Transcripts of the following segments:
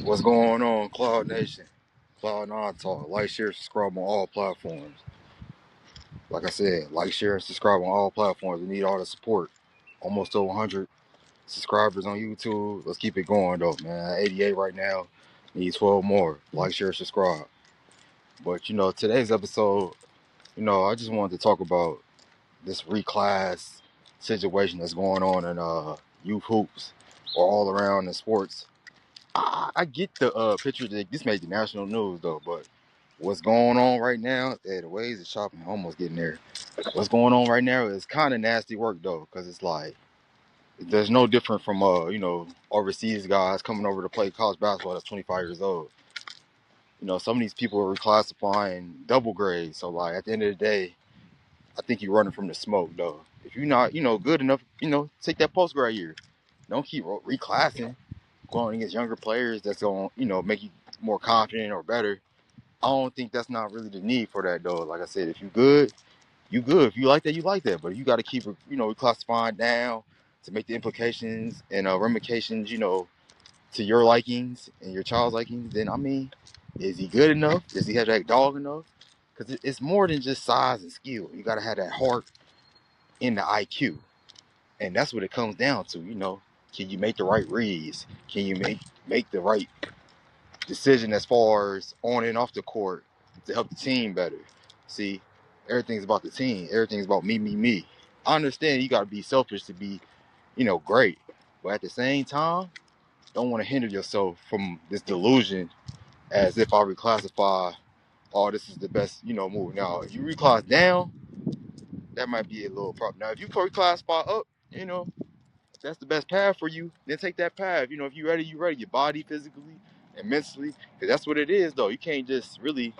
What's going on, Cloud Nation? Cloud Nine Talk. Like, share, subscribe on all platforms. Like I said, like, share, and subscribe on all platforms. We need all the support. Almost to 100 subscribers on YouTube. Let's keep it going, though, man. 88 right now. Need 12 more. Like, share, subscribe. But, today's episode, I just wanted to talk about this reclass situation that's going on in youth hoops or all around in sports. I get the picture that this made the national news though, but what's going on right now? The ways of shopping, almost getting there. What's going on right now is kind of nasty work though, because it's like there's no different from overseas guys coming over to play college basketball that's 25 years old. Some of these people are reclassifying double grades. So like at the end of the day, I think you're running from the smoke though. If you're not good enough, take that post grad year. Don't keep reclassing, going against younger players that's going to make you more confident or better. I don't think that's not really the need for that though. Like I said, if you good, you good. If you like that, you like that. But if you got to keep classifying down to make the implications and ramifications, to your likings and your child's likings, then I mean, is he good enough? Does he have that dog enough? Because it's more than just size and skill. You got to have that heart in the IQ, and that's what it comes down to. Can you make the right reads? Can you make the right decision as far as on and off the court to help the team better? See, everything's about the team. Everything's about me, me, me. I understand you got to be selfish to be, great, but at the same time, don't want to hinder yourself from this delusion as if I reclassify. Oh, this is the best, move. Now, if you reclass down, that might be a little problem. Now, if you reclassify up, if that's the best path for you, then take that path. If you're ready, you're ready. Your body, physically and mentally, because that's what it is, though. You can't just really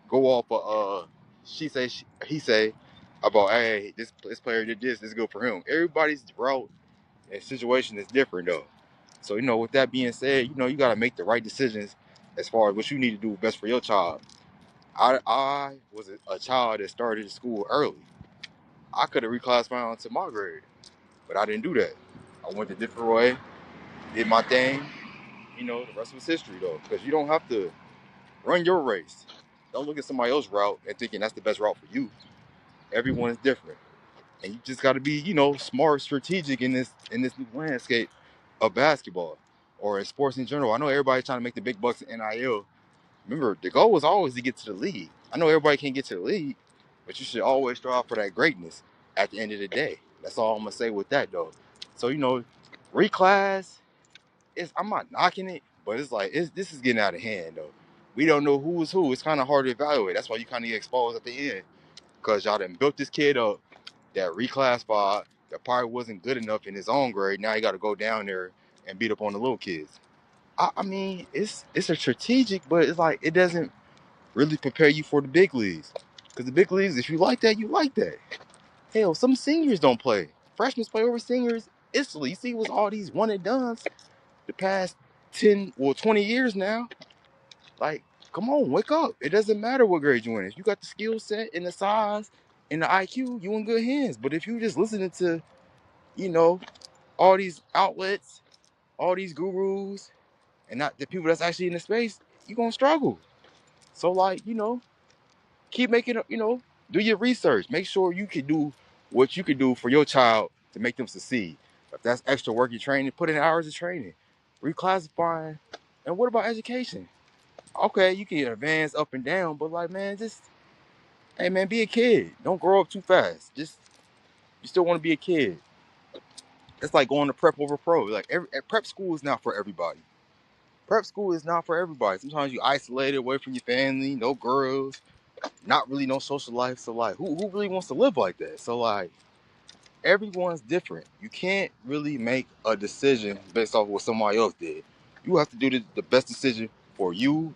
go off of he say about, hey, this player did this is good for him. Everybody's route and situation is different, though. So, with that being said, you got to make the right decisions as far as what you need to do best for your child. I was a child that started school early. I could have reclassified onto my grade, but I didn't do that. I went a different way, did my thing. The rest was history, though, because you don't have to run your race. Don't look at somebody else's route and thinking that's the best route for you. Everyone is different, and you just got to be, smart, strategic in this new landscape of basketball or in sports in general. I know everybody's trying to make the big bucks in NIL. Remember, the goal was always to get to the league. I know everybody can't get to the league, but you should always strive for that greatness at the end of the day. That's all I'm gonna say with that, though. So reclass. I'm not knocking it, but it's like this is getting out of hand though. We don't know who is who. It's kind of hard to evaluate. That's why you kind of get exposed at the end, because y'all done built this kid up that reclassified that probably wasn't good enough in his own grade. Now you got to go down there and beat up on the little kids. I mean, it's a strategic, but it's like it doesn't really prepare you for the big leagues. Because the big leagues, if you like that, you like that. Hell, some seniors don't play. Freshmen play over seniors instantly. You see, what's all these one and dones the past 10 or 20 years now. Like, come on, wake up. It doesn't matter what grade you in. If you got the skill set and the size and the IQ, you in good hands. But if you just listening to, you know, all these outlets, all these gurus, and not the people that's actually in the space, you're gonna struggle. So like, keep making do your research. Make sure you can do what you can do for your child to make them succeed. If that's extra work you're training, put in hours of training. Reclassifying. And what about education? Okay, you can advance up and down, but like, man, just, hey man, be a kid. Don't grow up too fast. Just, you still want to be a kid. It's like going to prep over pro. Like prep school is not for everybody. Prep school is not for everybody. Sometimes you isolated away from your family, no girls, not really no social life. So like, who really wants to live like that? So like, everyone's different. You can't really make a decision based off what somebody else did. You have to do the best decision for you,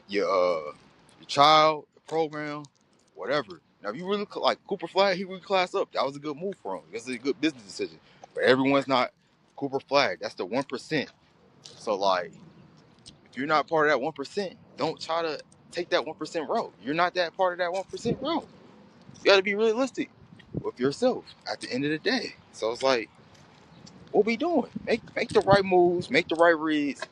your child, the program, whatever. Now, if you really like Cooper Flag, he really classed up. That was a good move for him. This is a good business decision. But everyone's not Cooper Flag. That's the 1%. So like, if you're not part of that 1%, don't try to take that 1% route. You're not that part of that 1% route. You got to be realistic with yourself at the end of the day. So it's like, what we doing? Make the right moves, make the right reads,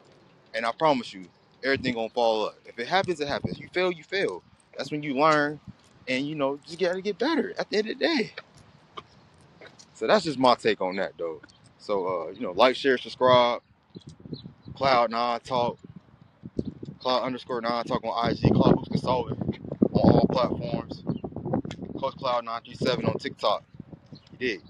And I promise you, everything gonna fall up. If it happens, it happens. You fail, you fail. That's when you learn, and just gotta get better at the end of the day. So that's just my take on that, though. So like, share, subscribe. Cloud9 Talk, Cloud_9 Talk on IG, Cloud Hoops Consultant on all platforms. Coach Cloud 937 on TikTok. You did.